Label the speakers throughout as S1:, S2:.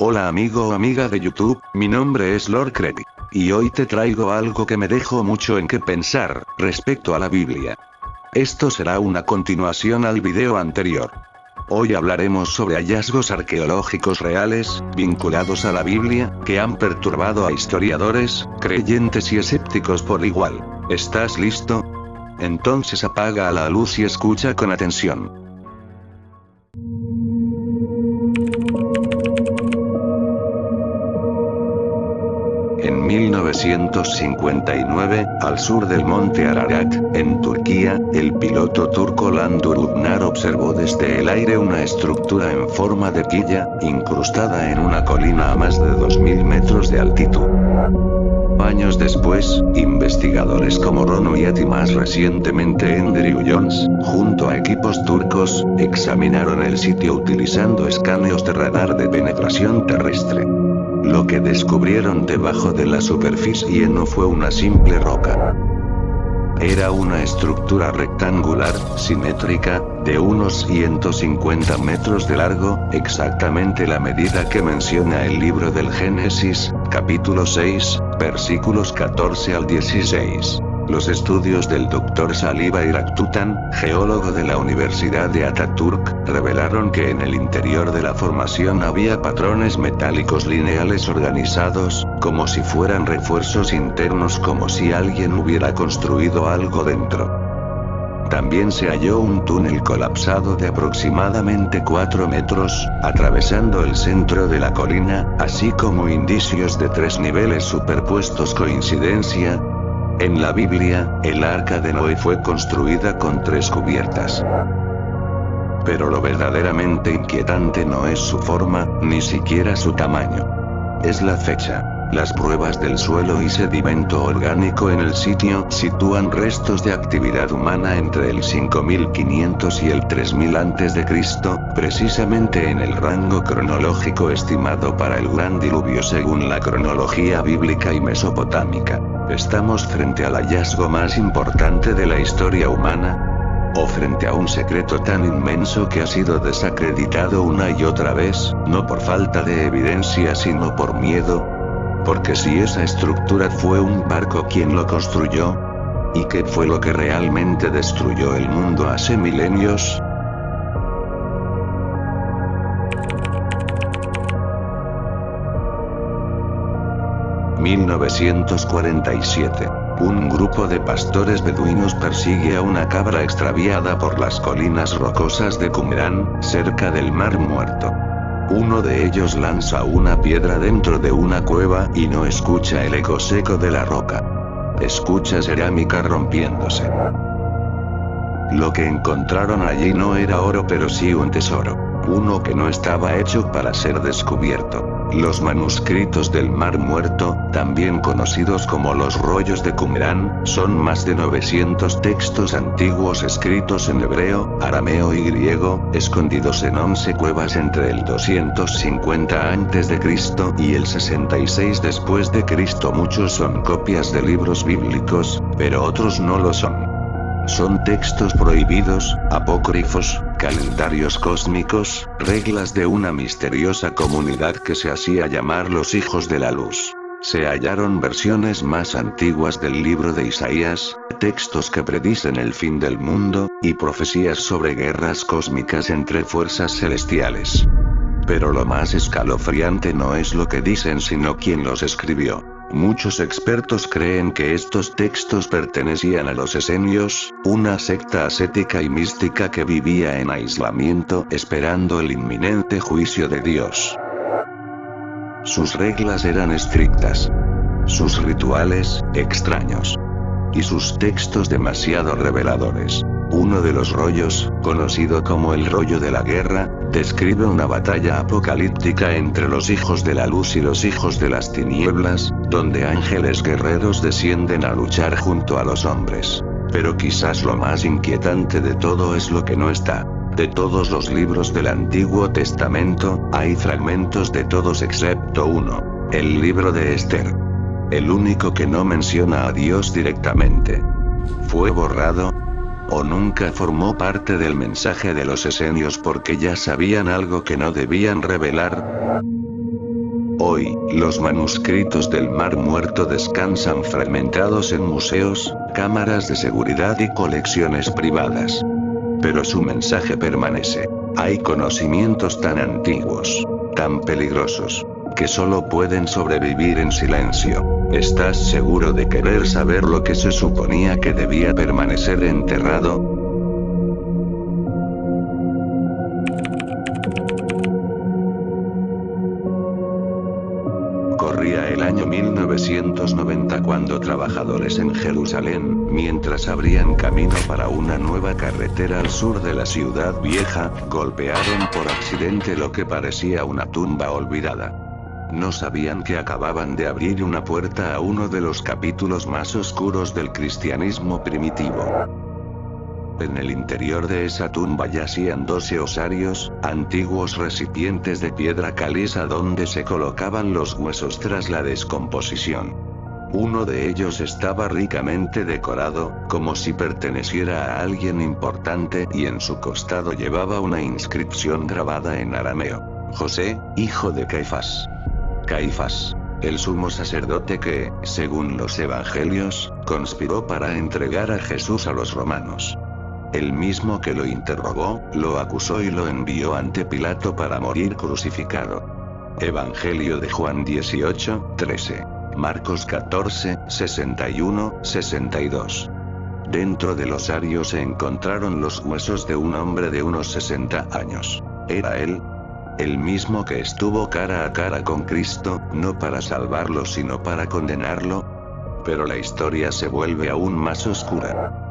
S1: Hola amigo o amiga de YouTube, mi nombre es Lord Kreti. Y hoy te traigo algo que me dejó mucho en qué pensar, respecto a la Biblia. Esto será una continuación al video anterior. Hoy hablaremos sobre hallazgos arqueológicos reales, vinculados a la Biblia, que han perturbado a historiadores, creyentes y escépticos por igual. ¿Estás listo? Entonces apaga la luz y escucha con atención. En 1959, al sur del monte Ararat, en Turquía, el piloto turco Landur Ugnar observó desde el aire una estructura en forma de quilla, incrustada en una colina a más de 2000 metros de altitud. Años después, investigadores como Ron Wyatt y más recientemente Andrew Jones, junto a equipos turcos, examinaron el sitio utilizando escáneos de radar de penetración terrestre. Lo que descubrieron debajo de la superficie no fue una simple roca. Era una estructura rectangular, simétrica, de unos 150 metros de largo, exactamente la medida que menciona el libro del Génesis, capítulo 6, versículos 14 al 16. Los estudios del Dr. Salih Bayraktutan, geólogo de la Universidad de Ataturk, revelaron que en el interior de la formación había patrones metálicos lineales organizados, como si fueran refuerzos internos, como si alguien hubiera construido algo dentro. También se halló un túnel colapsado de aproximadamente 4 metros, atravesando el centro de la colina, así como indicios de 3 niveles superpuestos. ¿Coincidencia? En la Biblia, el arca de Noé fue construida con 3 cubiertas. Pero lo verdaderamente inquietante no es su forma, ni siquiera su tamaño. Es la fecha. Las pruebas del suelo y sedimento orgánico en el sitio sitúan restos de actividad humana entre el 5500 y el 3000 a.C., precisamente en el rango cronológico estimado para el Gran Diluvio según la cronología bíblica y mesopotámica. ¿Estamos frente al hallazgo más importante de la historia humana? ¿O frente a un secreto tan inmenso que ha sido desacreditado una y otra vez, no por falta de evidencia sino por miedo? Porque si esa estructura fue un barco quien lo construyó, ¿y qué fue lo que realmente destruyó el mundo hace milenios? ...1947... Un grupo de pastores beduinos persigue a una cabra extraviada por las colinas rocosas de Qumrán, cerca del Mar Muerto. Uno de ellos lanza una piedra dentro de una cueva y no escucha el eco seco de la roca. Escucha cerámica rompiéndose. Lo que encontraron allí no era oro, pero sí un tesoro. Uno que no estaba hecho para ser descubierto. Los manuscritos del Mar Muerto, también conocidos como los rollos de Qumrán, son más de 900 textos antiguos escritos en hebreo, arameo y griego, escondidos en 11 cuevas entre el 250 a.C. y el 66 después de Cristo. Muchos son copias de libros bíblicos, pero otros no lo son. Son textos prohibidos, apócrifos, calendarios cósmicos, reglas de una misteriosa comunidad que se hacía llamar los Hijos de la Luz. Se hallaron versiones más antiguas del libro de Isaías, textos que predicen el fin del mundo, y profecías sobre guerras cósmicas entre fuerzas celestiales. Pero lo más escalofriante no es lo que dicen sino quién los escribió. Muchos expertos creen que estos textos pertenecían a los esenios, una secta ascética y mística que vivía en aislamiento esperando el inminente juicio de Dios. Sus reglas eran estrictas. Sus rituales, extraños. Y sus textos demasiado reveladores. Uno de los rollos, conocido como el rollo de la guerra, describe una batalla apocalíptica entre los hijos de la luz y los hijos de las tinieblas, donde ángeles guerreros descienden a luchar junto a los hombres. Pero quizás lo más inquietante de todo es lo que no está. De todos los libros del Antiguo Testamento, hay fragmentos de todos excepto uno, el libro de Esther. El único que no menciona a Dios directamente. ¿Fue borrado? ¿O nunca formó parte del mensaje de los esenios porque ya sabían algo que no debían revelar? Hoy, los manuscritos del Mar Muerto descansan fragmentados en museos, cámaras de seguridad y colecciones privadas. Pero su mensaje permanece. Hay conocimientos tan antiguos, tan peligrosos, que solo pueden sobrevivir en silencio. ¿Estás seguro de querer saber lo que se suponía que debía permanecer enterrado? Corría el año 1990 cuando trabajadores en Jerusalén, mientras abrían camino para una nueva carretera al sur de la ciudad vieja, golpearon por accidente lo que parecía una tumba olvidada. No sabían que acababan de abrir una puerta a uno de los capítulos más oscuros del cristianismo primitivo. En el interior de esa tumba yacían 12 osarios, antiguos recipientes de piedra caliza donde se colocaban los huesos tras la descomposición. Uno de ellos estaba ricamente decorado, como si perteneciera a alguien importante, y en su costado llevaba una inscripción grabada en arameo: José, hijo de Caifás. Caifás, el sumo sacerdote que, según los evangelios, conspiró para entregar a Jesús a los romanos. El mismo que lo interrogó, lo acusó y lo envió ante Pilato para morir crucificado. Evangelio de Juan 18, 13. Marcos 14, 61, 62. Dentro del osario se encontraron los huesos de un hombre de unos 60 años. ¿Era él? El mismo que estuvo cara a cara con Cristo, no para salvarlo sino para condenarlo. Pero la historia se vuelve aún más oscura.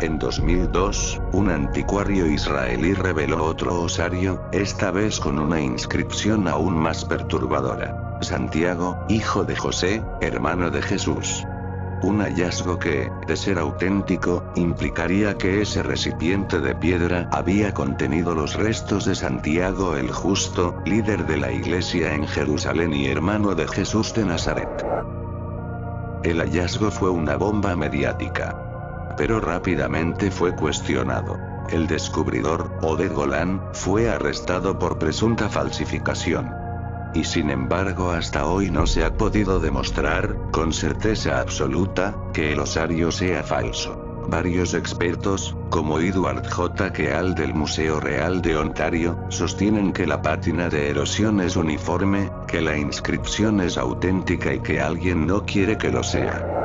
S1: En 2002, un anticuario israelí reveló otro osario, esta vez con una inscripción aún más perturbadora: Santiago, hijo de José, hermano de Jesús. Un hallazgo que, de ser auténtico, implicaría que ese recipiente de piedra había contenido los restos de Santiago el Justo, líder de la iglesia en Jerusalén y hermano de Jesús de Nazaret. El hallazgo fue una bomba mediática. Pero rápidamente fue cuestionado. El descubridor, Oded Golan, fue arrestado por presunta falsificación. Y sin embargo hasta hoy no se ha podido demostrar, con certeza absoluta, que el osario sea falso. Varios expertos, como Edward J. Keall del Museo Real de Ontario, sostienen que la pátina de erosión es uniforme, que la inscripción es auténtica y que alguien no quiere que lo sea.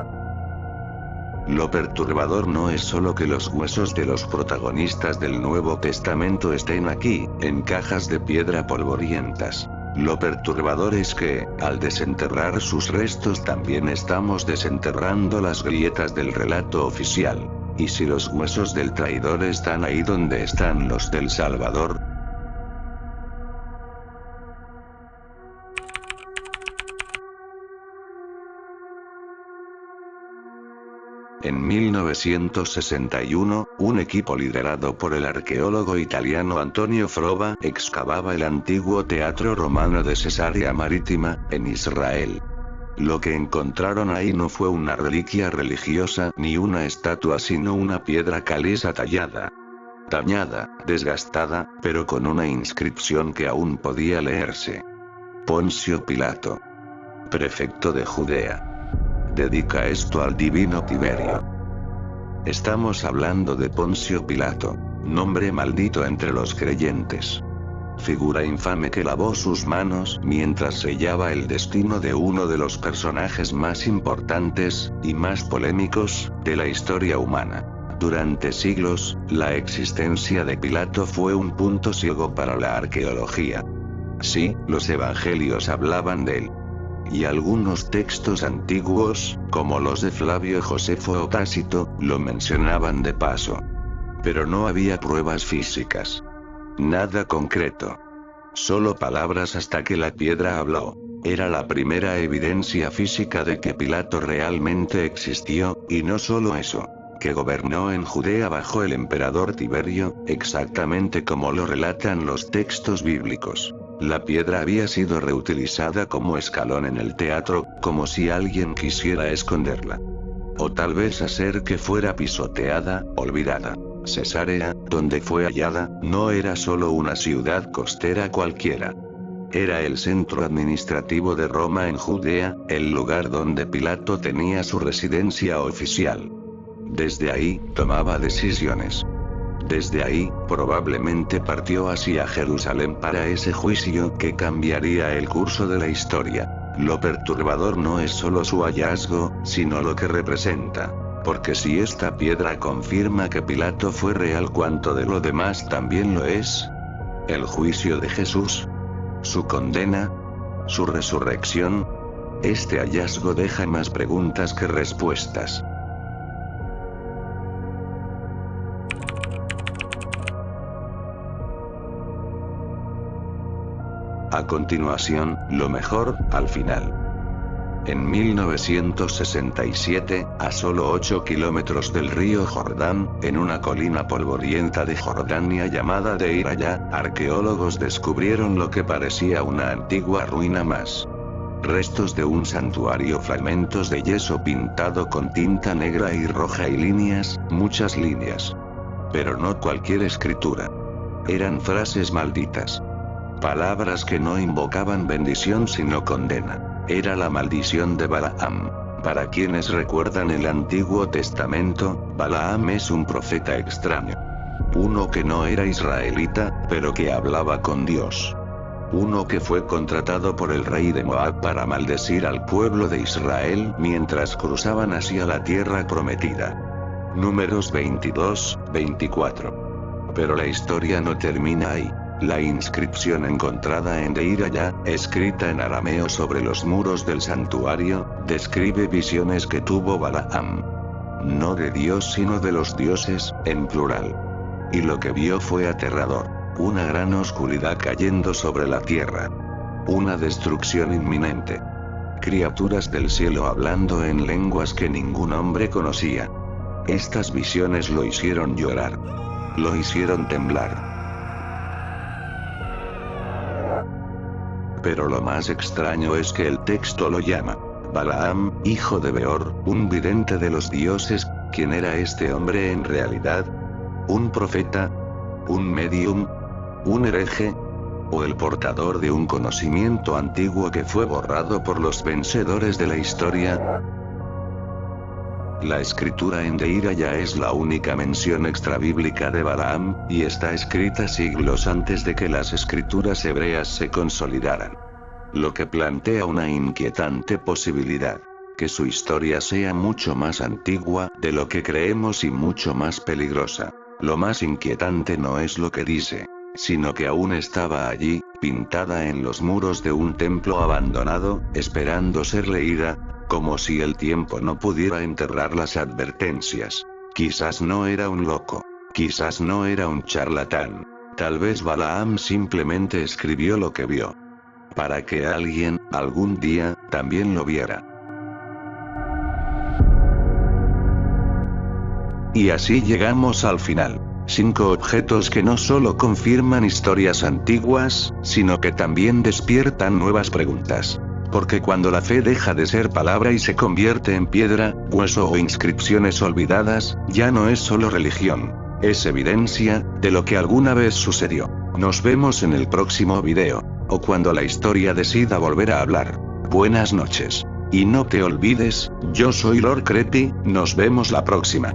S1: Lo perturbador no es solo que los huesos de los protagonistas del Nuevo Testamento estén aquí, en cajas de piedra polvorientas. Lo perturbador es que, al desenterrar sus restos también estamos desenterrando las grietas del relato oficial. ¿Y si los huesos del traidor están ahí donde están los del Salvador? En 1961, un equipo liderado por el arqueólogo italiano Antonio Frova excavaba el antiguo teatro romano de Cesarea Marítima, en Israel. Lo que encontraron ahí no fue una reliquia religiosa ni una estatua sino una piedra caliza tallada. Dañada, desgastada, pero con una inscripción que aún podía leerse. Poncio Pilato, prefecto de Judea, dedica esto al divino Tiberio. Estamos hablando de Poncio Pilato, nombre maldito entre los creyentes. Figura infame que lavó sus manos mientras sellaba el destino de uno de los personajes más importantes, y más polémicos, de la historia humana. Durante siglos, la existencia de Pilato fue un punto ciego para la arqueología. Sí, los evangelios hablaban de él. Y algunos textos antiguos, como los de Flavio Josefo o Tácito, lo mencionaban de paso. Pero no había pruebas físicas. Nada concreto. Solo palabras hasta que la piedra habló. Era la primera evidencia física de que Pilato realmente existió, y no solo eso, que gobernó en Judea bajo el emperador Tiberio, exactamente como lo relatan los textos bíblicos. La piedra había sido reutilizada como escalón en el teatro, como si alguien quisiera esconderla. O tal vez hacer que fuera pisoteada, olvidada. Cesarea, donde fue hallada, no era solo una ciudad costera cualquiera. Era el centro administrativo de Roma en Judea, el lugar donde Pilato tenía su residencia oficial. Desde ahí, tomaba decisiones. Desde ahí, probablemente partió hacia Jerusalén para ese juicio que cambiaría el curso de la historia. Lo perturbador no es solo su hallazgo, sino lo que representa. Porque si esta piedra confirma que Pilato fue real, ¿cuánto de lo demás también lo es? El juicio de Jesús, su condena, su resurrección. Este hallazgo deja más preguntas que respuestas. A continuación, lo mejor, al final. En 1967, a solo 8 kilómetros del río Jordán, en una colina polvorienta de Jordania llamada Deir Allá, arqueólogos descubrieron lo que parecía una antigua ruina más. Restos de un santuario, fragmentos de yeso pintado con tinta negra y roja y líneas, muchas líneas. Pero no cualquier escritura. Eran frases malditas. Palabras que no invocaban bendición sino condena. Era la maldición de Balaam. Para quienes recuerdan el Antiguo Testamento, Balaam es un profeta extraño. Uno que no era israelita, pero que hablaba con Dios. Uno que fue contratado por el rey de Moab para maldecir al pueblo de Israel mientras cruzaban hacia la tierra prometida. Números 22-24. Pero la historia no termina ahí. La inscripción encontrada en Deir Allá, escrita en arameo sobre los muros del santuario, describe visiones que tuvo Balaam. No de Dios sino de los dioses, en plural. Y lo que vio fue aterrador. Una gran oscuridad cayendo sobre la tierra. Una destrucción inminente. Criaturas del cielo hablando en lenguas que ningún hombre conocía. Estas visiones lo hicieron llorar. Lo hicieron temblar. Pero lo más extraño es que el texto lo llama Balaam, hijo de Beor, un vidente de los dioses. ¿Quién era este hombre en realidad? ¿Un profeta? ¿Un medium? ¿Un hereje? ¿O el portador de un conocimiento antiguo que fue borrado por los vencedores de la historia? La escritura en Deir Allá es la única mención extrabíblica de Balaam, y está escrita siglos antes de que las escrituras hebreas se consolidaran. Lo que plantea una inquietante posibilidad. Que su historia sea mucho más antigua de lo que creemos y mucho más peligrosa. Lo más inquietante no es lo que dice, sino que aún estaba allí, pintada en los muros de un templo abandonado, esperando ser leída. Como si el tiempo no pudiera enterrar las advertencias. Quizás no era un loco. Quizás no era un charlatán. Tal vez Balaam simplemente escribió lo que vio. Para que alguien, algún día, también lo viera. Y así llegamos al final. 5 objetos que no solo confirman historias antiguas, sino que también despiertan nuevas preguntas. Porque cuando la fe deja de ser palabra y se convierte en piedra, hueso o inscripciones olvidadas, ya no es solo religión. Es evidencia de lo que alguna vez sucedió. Nos vemos en el próximo video. O cuando la historia decida volver a hablar. Buenas noches. Y no te olvides, yo soy Lord Creepy, nos vemos la próxima.